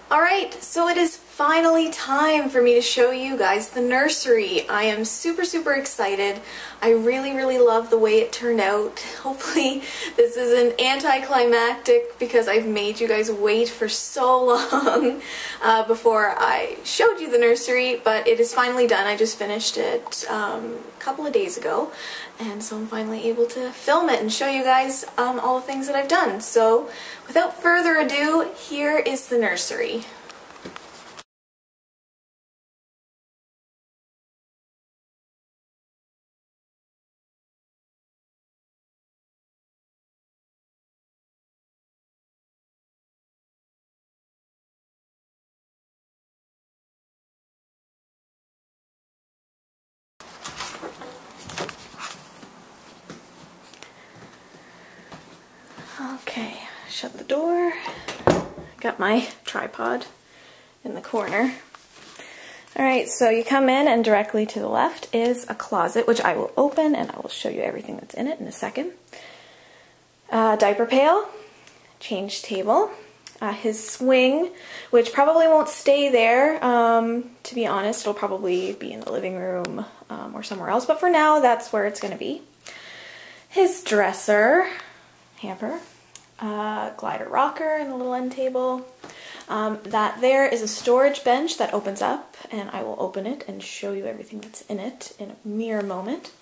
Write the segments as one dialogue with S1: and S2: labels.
S1: Alright, so it is finally time for me to show you guys the nursery. I am super excited. I really love the way it turned out. Hopefully this isn't anticlimactic because I've made you guys wait for so long before I showed you the nursery, but it is finally done. I just finished it a couple of days ago, and so I'm finally able to film it and show you guys all the things that I've done. So without further ado, here is the nursery. Okay, shut the door. Got my tripod in the corner. Alright, so you come in and directly to the left is a closet, which I will open and I will show you everything that's in it in a second. Diaper pail, change table, his swing, which probably won't stay there, to be honest. It'll probably be in the living room or somewhere else, but for now that's where it's going to be. His dresser, hamper, glider rocker and a little end table. That there is a storage bench that opens up, and I will open it and show you everything that's in it in a mere moment.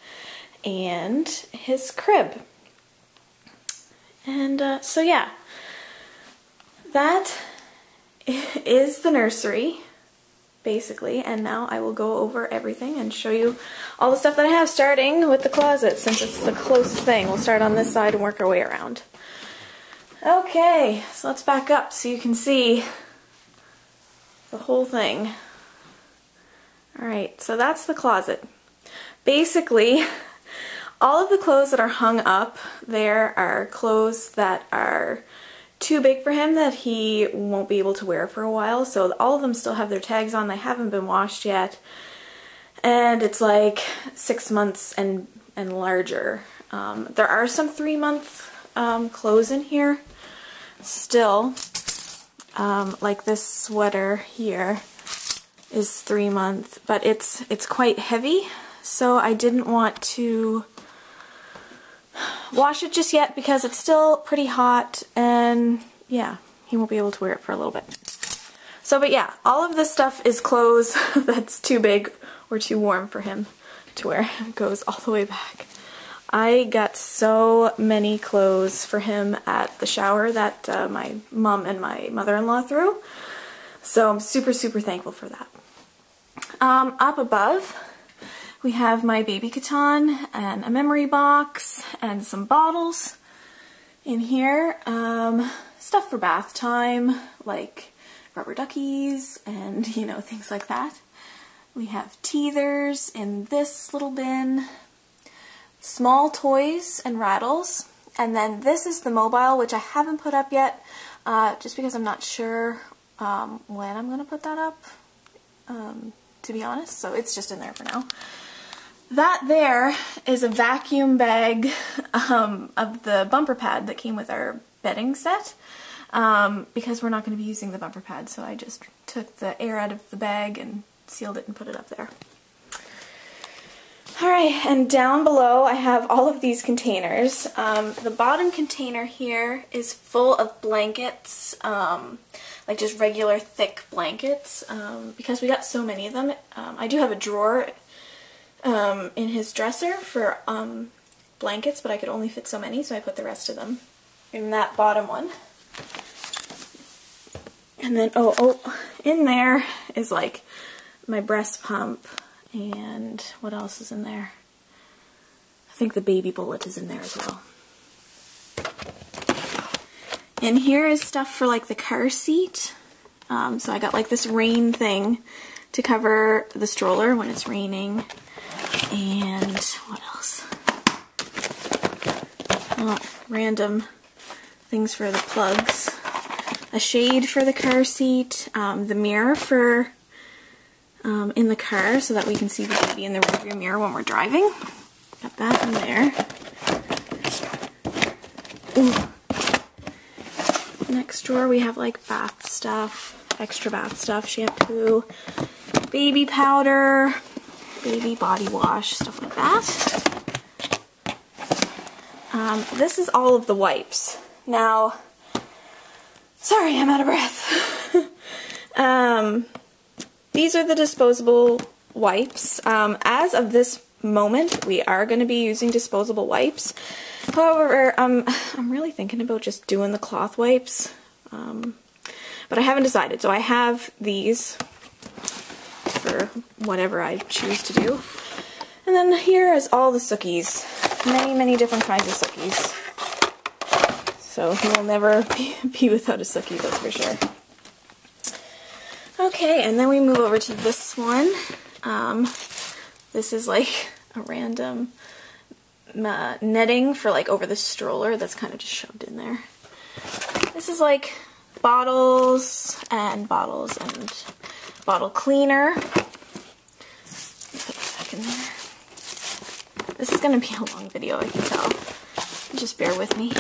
S1: And his crib. And so yeah, that is the nursery basically, and now I will go over everything and show you all the stuff that I have, starting with the closet since it's the closest thing. We'll start on this side and work our way around. Okay, so let's back up so you can see the whole thing. Alright, so that's the closet. Basically, all of the clothes that are hung up there are clothes that are too big for him that he won't be able to wear for a while. So all of them still have their tags on. They haven't been washed yet. And it's like 6 months and larger. There are some 3-month clothes in here still. Like this sweater here is 3 months, but it's quite heavy. So I didn't want to wash it just yet because it's still pretty hot, and yeah, he won't be able to wear it for a little bit. So, but yeah, all of this stuff is clothes that's too big or too warm for him to wear. It goes all the way back. I got so many clothes for him at the shower that my mom and my mother-in-law threw, so I'm super thankful for that. Up above, we have my baby Catan and a memory box and some bottles in here. Stuff for bath time, like rubber duckies and, you know, things like that. We have teethers in this little bin, small toys and rattles, and then this is the mobile, which I haven't put up yet, just because I'm not sure when I'm going to put that up, to be honest, so it's just in there for now. That there is a vacuum bag of the bumper pad that came with our bedding set, because we're not going to be using the bumper pad, so I just took the air out of the bag and sealed it and put it up there. Alright, and down below I have all of these containers. The bottom container here is full of blankets, like just regular thick blankets, because we got so many of them. I do have a drawer in his dresser for blankets, but I could only fit so many, so I put the rest of them in that bottom one. And then, in there is like my breast pump, and what else is in there? I think the baby bullet is in there as well. And here is stuff for like the car seat. So I got like this rain thing to cover the stroller when it's raining. And what else? Oh, random things for the plugs. A shade for the car seat. The mirror for in the car so that we can see the baby in the rearview mirror when we're driving. Got that in there. Ooh. Next drawer we have like bath stuff. extra bath stuff, shampoo, baby powder, baby body wash, stuff like that. This is all of the wipes. Now, sorry, I'm out of breath. These are the disposable wipes. As of this moment, we are going to be using disposable wipes. However, I'm really thinking about just doing the cloth wipes, but I haven't decided. So I have these for whatever I choose to do. And then here is all the Sookies. Many different kinds of Sookies. So he will never be without a Sookie, that's for sure. Okay, and then we move over to this one. This is like a random netting for like over the stroller that's kind of just shoved in there. This is like bottles and bottle cleaner. Put that back in there. This is going to be a long video, I can tell. Just bear with me.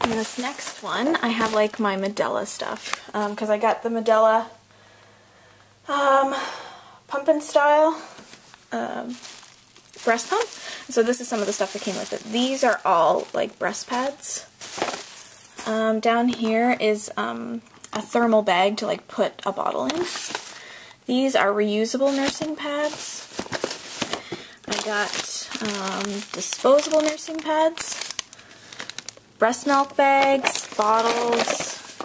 S1: In this next one, I have like my Medela stuff, because I got the Medela pump and style breast pump. So this is some of the stuff that came with it. These are all like breast pads. Down here is a thermal bag to like put a bottle in. These are reusable nursing pads. I got disposable nursing pads. Breast milk bags, bottles,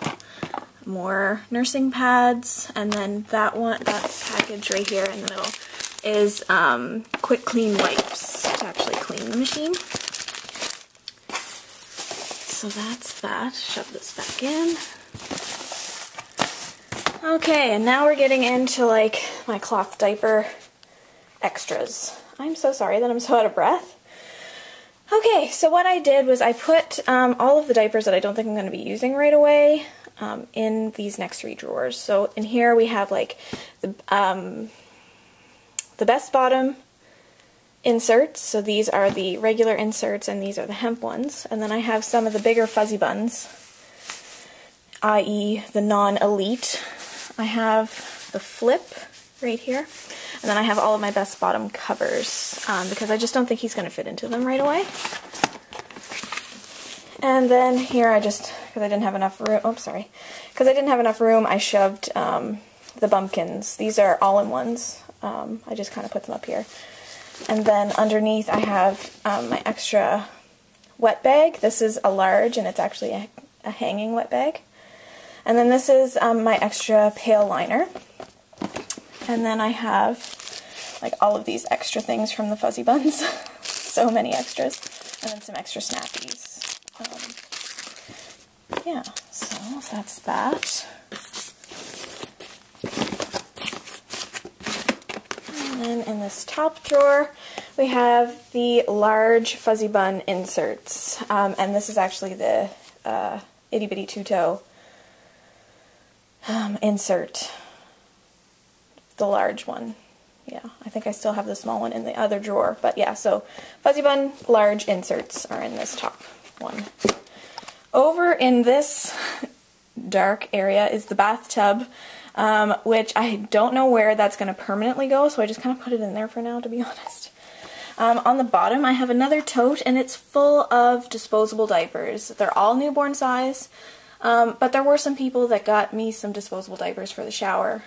S1: more nursing pads, and then that package right here in the middle is quick clean wipes to actually clean the machine. So that's that. Shove this back in. Okay, and now we're getting into like my cloth diaper extras. I'm so sorry that I'm so out of breath. Okay, so what I did was I put all of the diapers that I don't think I'm going to be using right away in these next 3 drawers. So in here we have like the Best Bottom inserts. So these are the regular inserts and these are the hemp ones. And then I have some of the bigger fuzzy buns, i.e. the non-elite. I have the Flip right here. And then I have all of my Best Bottom covers, because I just don't think he's going to fit into them right away. And then here because I didn't have enough room, because I didn't have enough room, I shoved the bumpkins. These are all-in-ones. I just kind of put them up here. And then underneath I have my extra wet bag. This is a large, and it's actually a hanging wet bag. And then this is my extra pail liner. And then I have like all of these extra things from the fuzzy buns. So many extras. And then some extra snappies. Yeah, so that's that. And then in this top drawer, we have the large fuzzy bun inserts. And this is actually the itty bitty two-toe insert. The large one. Yeah, I think I still have the small one in the other drawer. But yeah, so fuzzy bun large inserts are in this top one. Over in this dark area is the bathtub, which I don't know where that's going to permanently go, so I just kind of put it in there for now, to be honest. On the bottom I have another tote, and it's full of disposable diapers. They're all newborn size, but there were some people that got me some disposable diapers for the shower.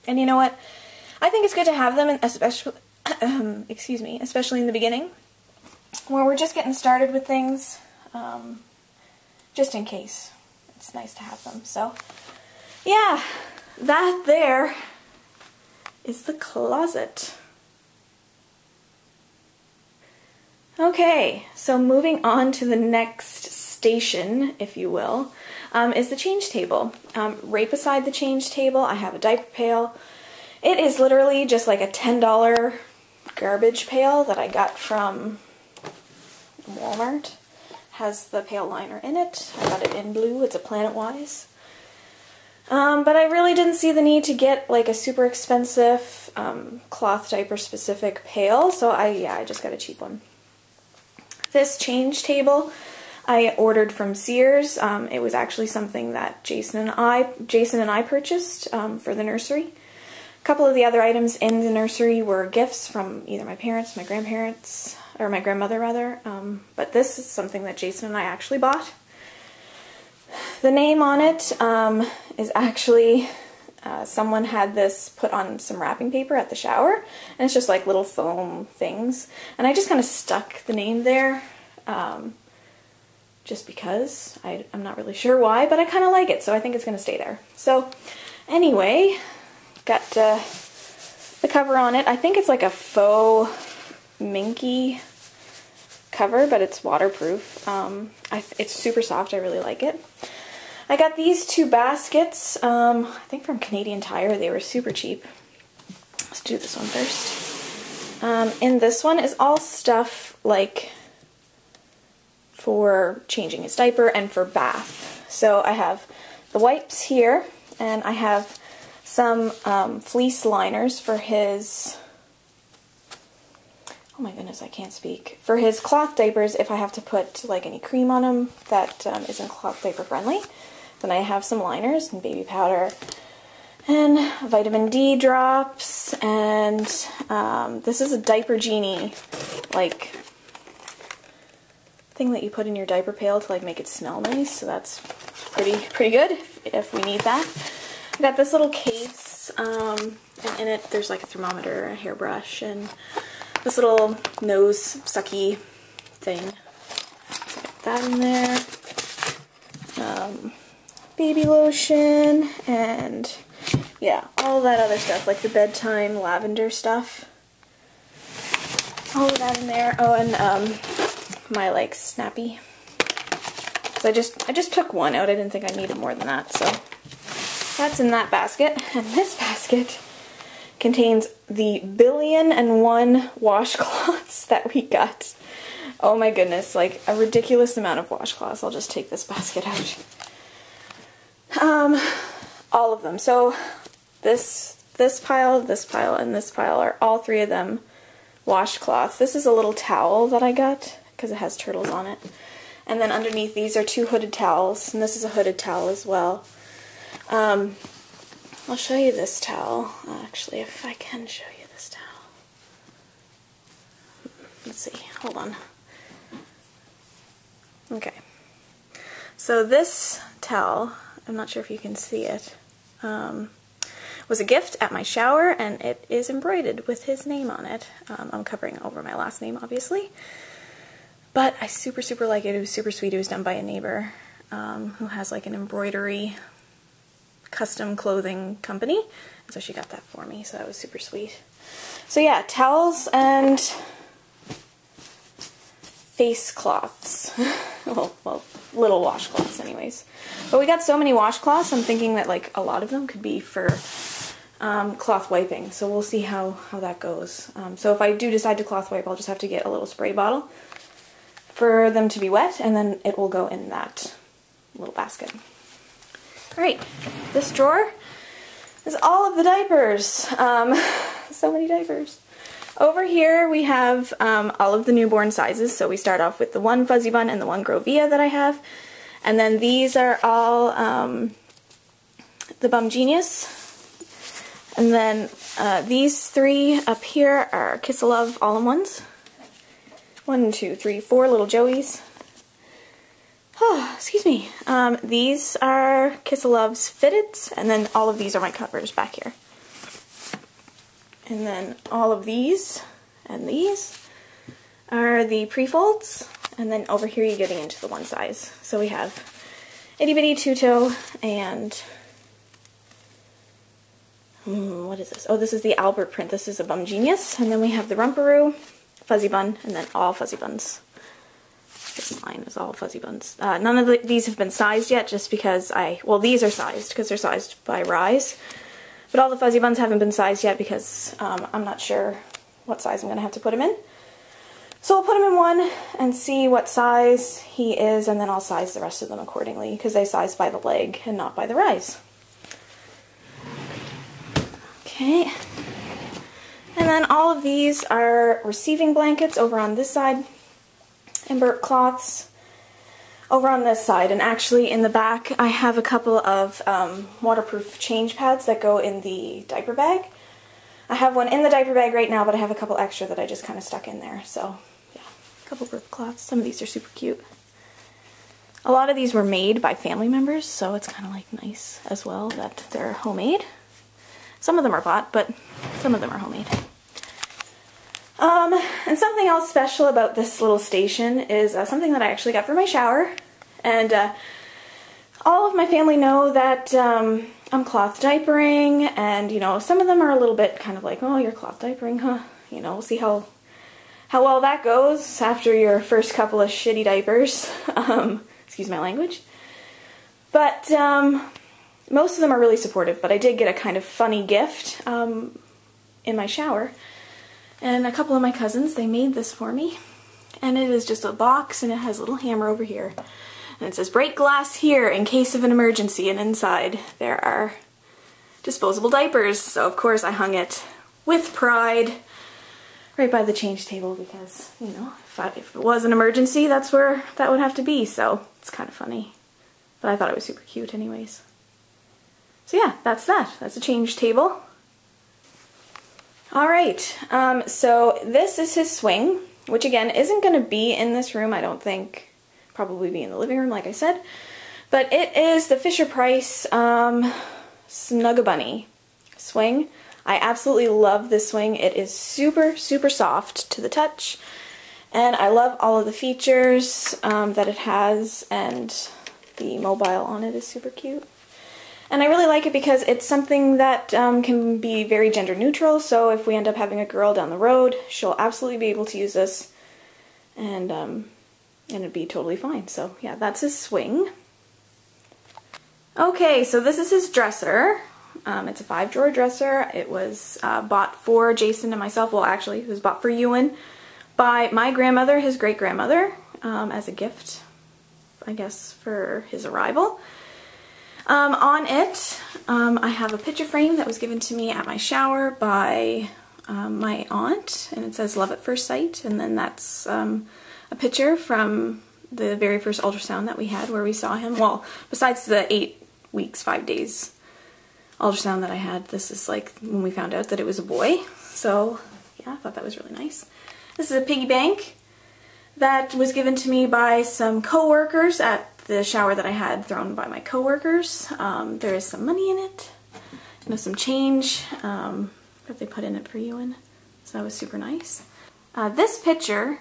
S1: And you know what? I think it's good to have them, especially, especially in the beginning, where we're just getting started with things, just in case. It's nice to have them. So, yeah, that there is the closet. Okay, so moving on to the next station, if you will, is the change table. Right beside the change table, I have a diaper pail. It is literally just like a $10 garbage pail that I got from Walmart. Has the pail liner in it. I got it in blue. It's a Planet Wise. But I really didn't see the need to get like a super expensive cloth diaper specific pail, so I just got a cheap one. This change table I ordered from Sears. It was actually something that Jason and I purchased for the nursery. A couple of the other items in the nursery were gifts from either my parents, my grandparents, or my grandmother rather. But this is something that Jason and I actually bought. The name on it is actually, someone had this put on some wrapping paper at the shower, and it's just like little foam things. And I just kind of stuck the name there. Just because. I'm not really sure why, but I kind of like it, so I think it's going to stay there. So anyway, got the cover on it. I think it's like a faux minky cover, but it's waterproof. It's super soft. I really like it. I got these two baskets, I think from Canadian Tire. They were super cheap. Let's do this one first. In this one is all stuff like for changing his diaper and for bath. So I have the wipes here, and I have some fleece liners for his, oh my goodness, I can't speak, for his cloth diapers if I have to put like any cream on him that isn't cloth diaper friendly. Then I have some liners and baby powder and vitamin D drops, and this is a diaper genie like thing that you put in your diaper pail to like make it smell nice, so that's pretty good if we need that. I got this little case, and in it there's like a thermometer, a hairbrush, and this little nose sucky thing. So get that in there. Baby lotion, and yeah, all that other stuff, like the bedtime lavender stuff. All of that in there. Oh, and my like snappy. So I just took one out. I didn't think I needed more than that, so that's in that basket. And this basket contains the 1,000,001 washcloths that we got. Oh my goodness, like a ridiculous amount of washcloths. I'll just take this basket out. All of them. So this pile, and this pile are all three of them washcloths. This is a little towel that I got because it has turtles on it. And then underneath these are two hooded towels, and this is a hooded towel as well. I'll show you this towel, actually, if I can show you this towel. Let's see, hold on. Okay. So this towel, I'm not sure if you can see it, was a gift at my shower, and it is embroidered with his name on it. I'm covering over my last name, obviously. But I super like it. It was super sweet. It was done by a neighbor who has like an embroidery custom clothing company. And so she got that for me, so that was super sweet. So yeah, towels and face cloths. well, little washcloths anyways. But we got so many washcloths, I'm thinking that like a lot of them could be for cloth wiping. So we'll see how that goes. So if I do decide to cloth wipe, I'll just have to get a little spray bottle for them to be wet, and then it will go in that little basket. Alright, this drawer is all of the diapers. So many diapers. Over here we have all of the newborn sizes. So we start off with the one Fuzzy Bun and the one Grovia that I have. And then these are all the Bum Genius. And then these three up here are Kiss of Love all-in-ones. 1, 2, 3, 4 little Joeys. Oh, excuse me. These are Kiss of Love's fitteds, and then all of these are my covers back here. And then all of these and these are the pre-folds, and then over here you're getting into the one size. So we have Itty Bitty Two-Toe and what is this? Oh, this is the Albert print. This is a Bum Genius, and then we have the Rumparoo, Fuzzy Bun, and then all Fuzzy Buns. This line is all Fuzzy Buns. None of these have been sized yet, just because well, these are sized because they're sized by Rise. But all the Fuzzy Buns haven't been sized yet because I'm not sure what size I'm going to have to put him in. So I'll put him in one and see what size he is, and then I'll size the rest of them accordingly because they size by the leg and not by the Rise. Okay. And then all of these are receiving blankets over on this side, and burp cloths. over on this side, and actually in the back I have a couple of waterproof change pads that go in the diaper bag. I have one in the diaper bag right now, but I have a couple extra that I just kind of stuck in there. So yeah, a couple birth cloths. Some of these are super cute. A lot of these were made by family members, so it's kind of like nice as well that they're homemade. Some of them are bought, but some of them are homemade. And something else special about this little station is something that I actually got for my shower. And all of my family know that I'm cloth diapering, and you know, some of them are a little bit kind of like, oh, you're cloth diapering, huh? You know, we'll see how well that goes after your first couple of shitty diapers. Excuse my language. But most of them are really supportive, but I did get a kind of funny gift in my shower. And a couple of my cousins, they made this for me. And it is just a box, and it has a little hammer over here. And it says, break glass here in case of an emergency. And inside there are disposable diapers. So of course I hung it with pride right by the change table because, you know, if it was an emergency, that's where that would have to be. So it's kind of funny. But I thought it was super cute anyways. So yeah, that's that. That's a change table. Alright, so this is his swing, which again isn't going to be in this room, I don't think. Probably be in the living room, like I said. But it is the Fisher-Price Snug-a-Bunny swing. I absolutely love this swing. It is super, super soft to the touch. And I love all of the features that it has, and the mobile on it is super cute. And I really like it because it's something that can be very gender neutral, so if we end up having a girl down the road, she'll absolutely be able to use this, and it'd be totally fine. So yeah, that's his swing. Okay, so this is his dresser. It's a 5-drawer dresser. It was bought for Jason and myself. Well, actually, it was bought for Euan by my grandmother, his great-grandmother, as a gift, I guess, for his arrival. On it, I have a picture frame that was given to me at my shower by my aunt, and it says Love at First Sight, and then that's a picture from the very first ultrasound that we had where we saw him. Well, besides the 8 weeks, 5 days ultrasound that I had, this is like when we found out that it was a boy. So yeah, I thought that was really nice. This is a piggy bank that was given to me by some co-workers at the shower that I had thrown by my co-workers. There is some money in it, you know, some change that they put in it for Euan, so that was super nice. This picture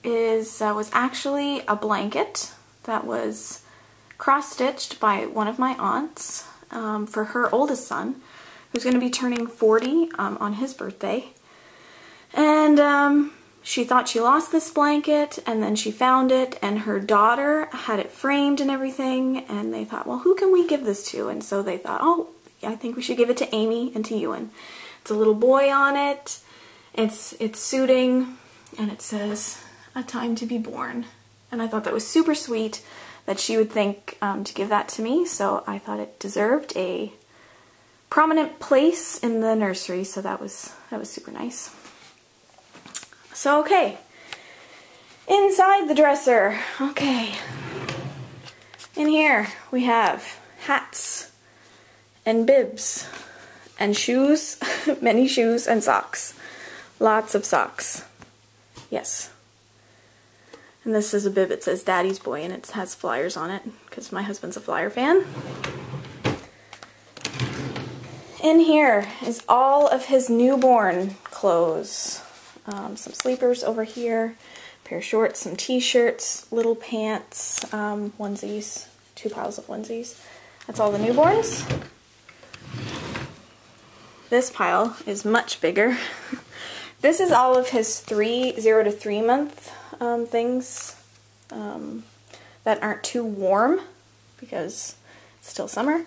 S1: was actually a blanket that was cross-stitched by one of my aunts for her oldest son, who's going to be turning 40 on his birthday. And she thought she lost this blanket, and then she found it, and her daughter had it framed and everything, and they thought, well, who can we give this to? And so they thought, oh, I think we should give it to Amy and to Euan. It's a little boy on it, it's suiting, and it says, a time to be born. And I thought that was super sweet that she would think to give that to me, so I thought it deserved a prominent place in the nursery, so that was super nice. So, okay, inside the dresser, okay, in here we have hats and bibs and shoes, many shoes and socks, lots of socks, yes. And this is a bib, it says Daddy's Boy, and it has flyers on it because my husband's a flyer fan. In here is all of his newborn clothes. Some sleepers over here, a pair of shorts, some t-shirts, little pants, onesies, 2 piles of onesies. That's all the newborns. This pile is much bigger. This is all of his 0 to 3 month things that aren't too warm because it's still summer.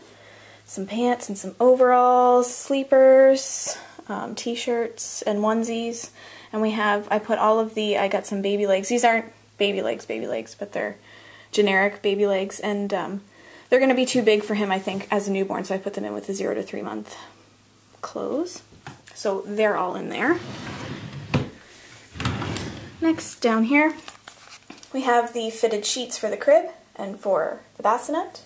S1: Some pants and some overalls, sleepers, t-shirts and onesies. And we have, I put all of the, I got some baby legs. These aren't baby legs, but they're generic baby legs. And they're going to be too big for him, I think, as a newborn. So I put them in with the 0 to 3 month clothes. So they're all in there. Next, down here, we have the fitted sheets for the crib. and for the bassinet.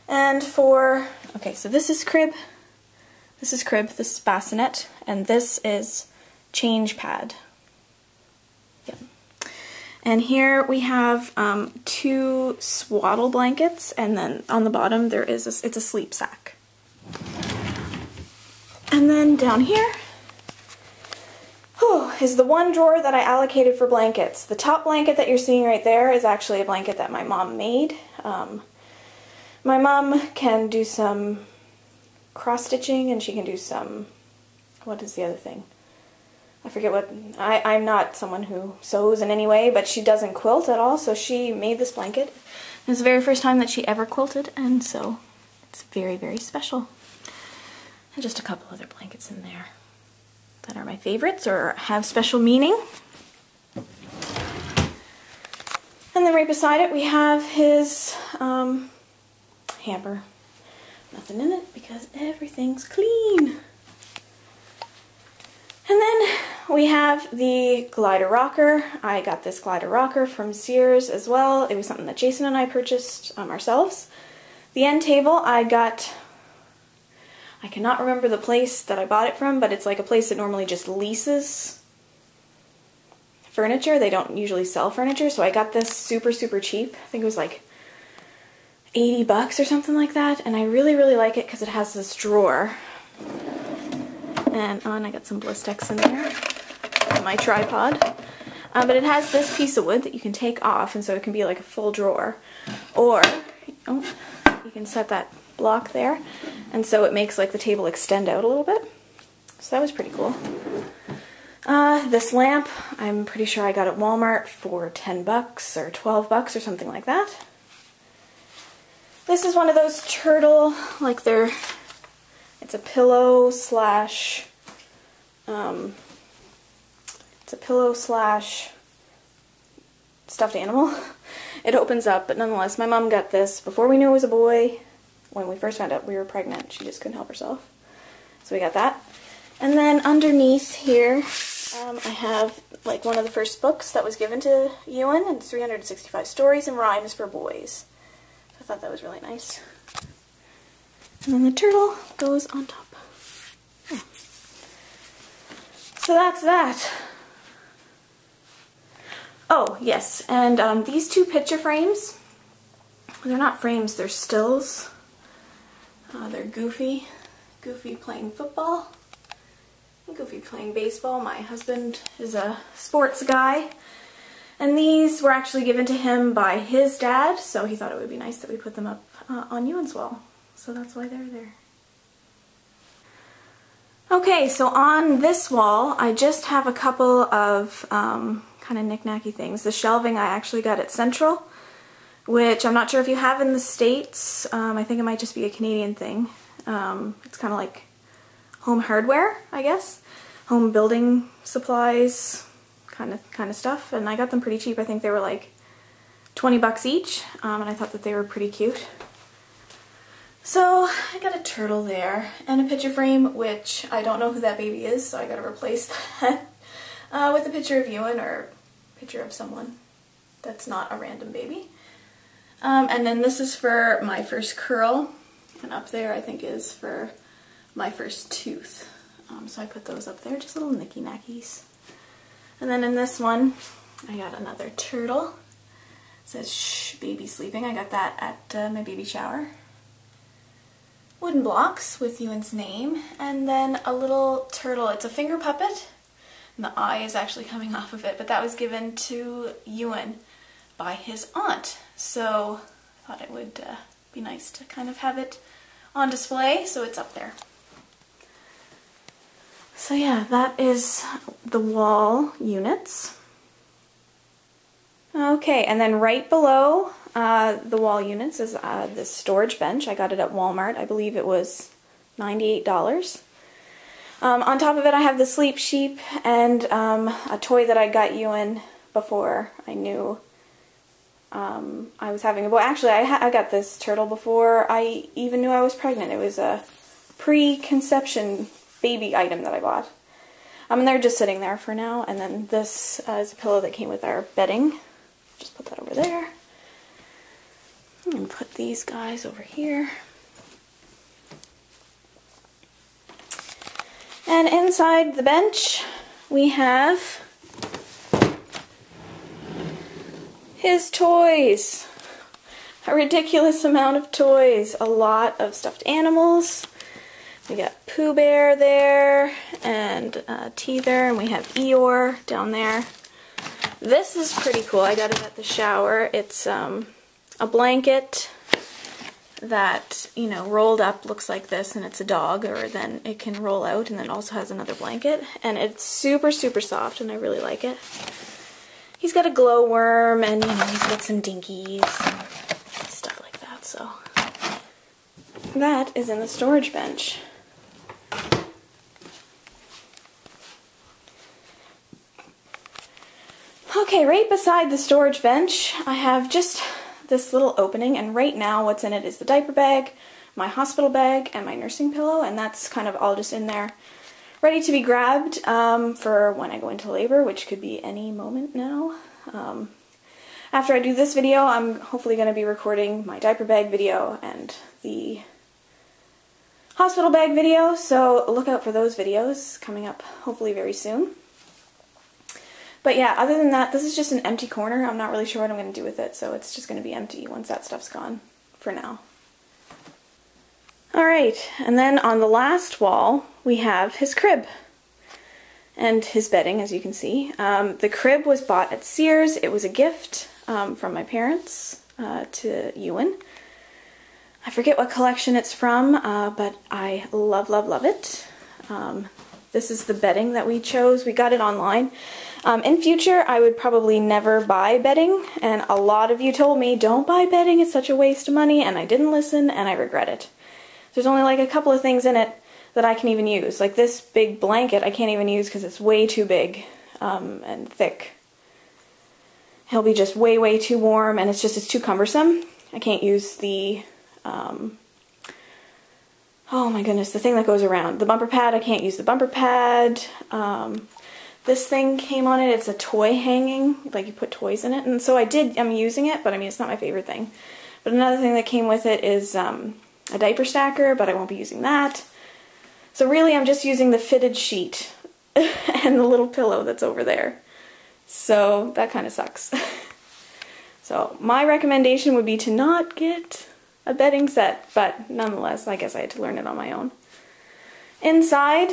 S1: And for, okay, so this is crib, this is bassinet, and this is change pad. Yep. And here we have 2 swaddle blankets, and then on the bottom there is it's a sleep sack. And then down here is the one drawer that I allocated for blankets. The top blanket that you're seeing right there is actually a blanket that my mom made. My mom can do some cross-stitching, and she can do some, what is the other thing? I forget what, I'm not someone who sews in any way, but she doesn't quilt at all, so she made this blanket. It's the very first time that she ever quilted, and so it's very, very special. And just a couple other blankets in there that are my favorites or have special meaning. And then right beside it we have his hamper. Nothing in it because everything's clean. And then we have the glider rocker. I got this glider rocker from Sears as well. It was something that Jason and I purchased ourselves. The end table I got, I cannot remember the place that I bought it from, but it's like a place that normally just leases furniture. They don't usually sell furniture, so I got this super, super cheap. I think it was like 80 bucks or something like that, and I really, really like it because it has this drawer. And I got some Blistex in there on my tripod. But it has this piece of wood that you can take off, and so it can be like a full drawer. Or, you can set that block there, and so it makes like the table extend out a little bit. So that was pretty cool. This lamp, I'm pretty sure I got at Walmart for 10 bucks or 12 bucks or something like that. This is one of those turtle, like it's a pillow slash, stuffed animal. It opens up, but nonetheless, my mom got this before we knew it was a boy. When we first found out we were pregnant, she just couldn't help herself. So we got that. And then underneath here, I have like one of the first books that was given to Euan, and it's 365 Stories and Rhymes for Boys. So I thought that was really nice. And then the turtle goes on top. Yeah. So that's that. Oh, yes, and these 2 picture frames, they're not frames, they're stills. They're Goofy playing football, and Goofy playing baseball. My husband is a sports guy, and these were actually given to him by his dad, so he thought it would be nice that we put them up on Euan's wall. So that's why they're there. Okay, so on this wall, I just have a couple of kind of knick-knacky things. The shelving I actually got at Central, which I'm not sure if you have in the States. I think it might just be a Canadian thing. It's kind of like home hardware, I guess. Home building supplies kind of stuff. And I got them pretty cheap. I think they were like 20 bucks each, and I thought that they were pretty cute. So I got a turtle there, and a picture frame, which I don't know who that baby is, so I gotta replace that with a picture of Euan, or a picture of someone that's not a random baby. And then this is for my first curl, and up there I think is for my first tooth. So I put those up there, just little nicky-nackies. And then in this one, I got another turtle. It says, "Shh, baby sleeping." I got that at my baby shower. Wooden blocks with Euan's name, and then a little turtle. It's a finger puppet, and the eye is actually coming off of it, but that was given to Euan by his aunt. So I thought it would be nice to kind of have it on display, so it's up there. So yeah, that is the wall units. Okay, and then right below the wall units is this storage bench. I got it at Walmart. I believe it was $98. On top of it I have the sleep sheep and a toy that I got Euan before I knew I was having a boy. Actually, I got this turtle before I even knew I was pregnant. It was a pre-conception baby item that I bought. And they're just sitting there for now. And then this is a pillow that came with our bedding. Just put that over there. I'm going to put these guys over here. And inside the bench, we have his toys. A ridiculous amount of toys. A lot of stuffed animals. We got Pooh Bear there, and Teether, and we have Eeyore down there. This is pretty cool. I got it at the shower. It's a blanket that, you know, rolled up looks like this, and it's a dog, or then it can roll out, and then also has another blanket, and it's super, super soft, and I really like it. He's got a glowworm, and, you know, he's got some dinkies and stuff like that, so that is in the storage bench. Okay, right beside the storage bench, I have just this little opening, and right now what's in it is the diaper bag, my hospital bag, and my nursing pillow, and that's kind of all just in there, ready to be grabbed for when I go into labor, which could be any moment now. After I do this video, I'm hopefully going to be recording my diaper bag video and the hospital bag video, so look out for those videos coming up hopefully very soon. But yeah, other than that, this is just an empty corner. I'm not really sure what I'm going to do with it, so it's just going to be empty once that stuff's gone for now. Alright, and then on the last wall, we have his crib and his bedding, as you can see. The crib was bought at Sears. It was a gift from my parents to Euan. I forget what collection it's from, but I love, love, love it. This is the bedding that we chose. We got it online. In future, I would probably never buy bedding, and a lot of you told me, don't buy bedding, it's such a waste of money, and I didn't listen, and I regret it. There's only like a couple of things in it that I can even use. Like this big blanket I can't even use because it's way too big and thick. He'll be just way, way too warm, and it's too cumbersome. I can't use the, oh my goodness, the thing that goes around. The bumper pad, I can't use the bumper pad. This thing came on it, it's a toy hanging, like you put toys in it, and so I'm using it, but I mean, it's not my favorite thing. But another thing that came with it is a diaper stacker, but I won't be using that. So really, I'm just using the fitted sheet and the little pillow that's over there. So that kind of sucks. So my recommendation would be to not get a bedding set, but nonetheless, I guess I had to learn it on my own. Inside,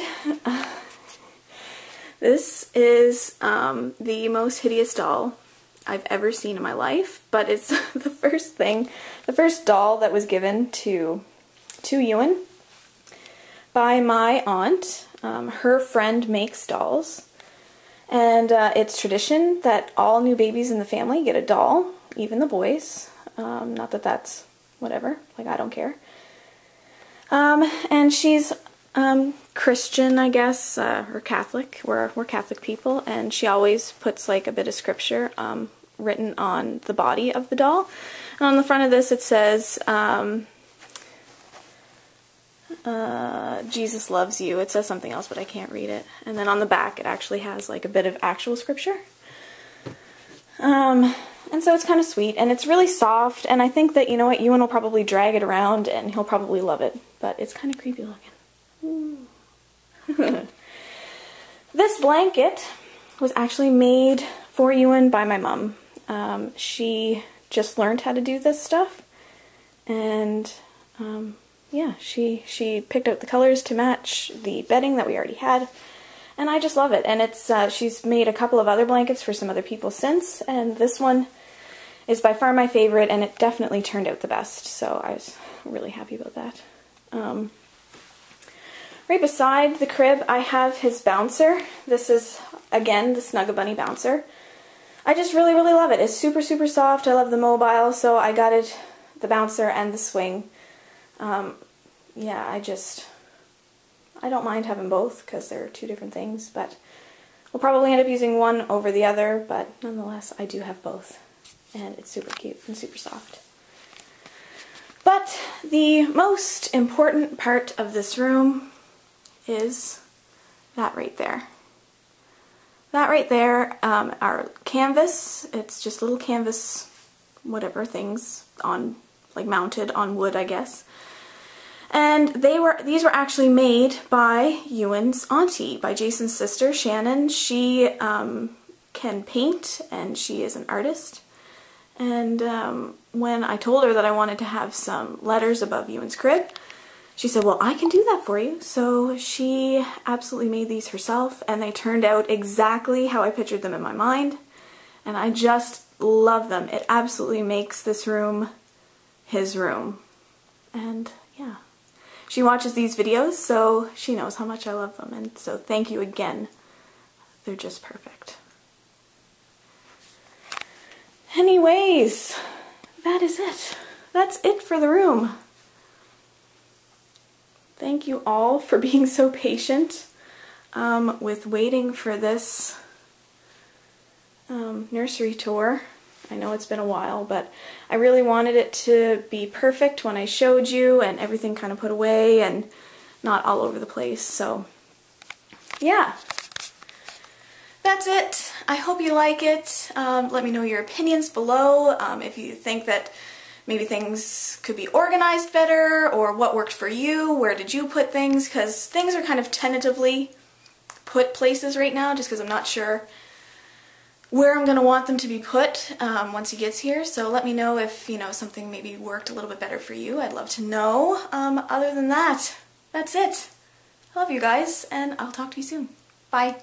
S1: this is the most hideous doll I've ever seen in my life, but it's the first doll that was given to Euan by my aunt. Her friend makes dolls, and it's tradition that all new babies in the family get a doll, even the boys. Not that that's whatever, like I don't care. And she's Christian, I guess, or Catholic. We're Catholic people, and she always puts like a bit of scripture written on the body of the doll. And on the front of this it says, Jesus loves you. It says something else, but I can't read it. And then on the back it actually has like a bit of actual scripture. And so it's kind of sweet, and it's really soft, and I think that, you know what, Euan will probably drag it around and he'll probably love it, but it's kind of creepy looking. This blanket was actually made for Euan by my mom. She just learned how to do this stuff, and yeah, she picked out the colors to match the bedding that we already had, and I just love it. And it's she's made a couple of other blankets for some other people since, and this one is by far my favorite, and it definitely turned out the best, so I was really happy about that. Right beside the crib, I have his bouncer. This is, again, the Snug-A-Bunny bouncer. I just really, really love it. It's super, super soft. I love the mobile, so I got it, the bouncer and the swing. Yeah, I don't mind having both because they're two different things, but we'll probably end up using one over the other, but nonetheless, I do have both, and it's super cute and super soft. But the most important part of this room is that right there. That right there, our canvas, it's just little canvas whatever things on like mounted on wood, I guess. And these were actually made by Euan's auntie, by Jason's sister, Shannon. She can paint, and she is an artist. And when I told her that I wanted to have some letters above Euan's crib, she said, well, I can do that for you. So she absolutely made these herself, and they turned out exactly how I pictured them in my mind. And I just love them. It absolutely makes this room his room. And yeah. She watches these videos, so she knows how much I love them, and so thank you again. They're just perfect. Anyways, that is it. That's it for the room. Thank you all for being so patient with waiting for this nursery tour. I know it's been a while, but I really wanted it to be perfect when I showed you, and everything kind of put away and not all over the place. So yeah, that's it. I hope you like it. Let me know your opinions below. If you think that maybe things could be organized better, or what worked for you, where did you put things, because things are kind of tentatively put places right now just because I'm not sure where I'm going to want them to be put once he gets here. So let me know if, you know, something maybe worked a little bit better for you. I'd love to know. Other than that, that's it. I love you guys, and I'll talk to you soon. Bye.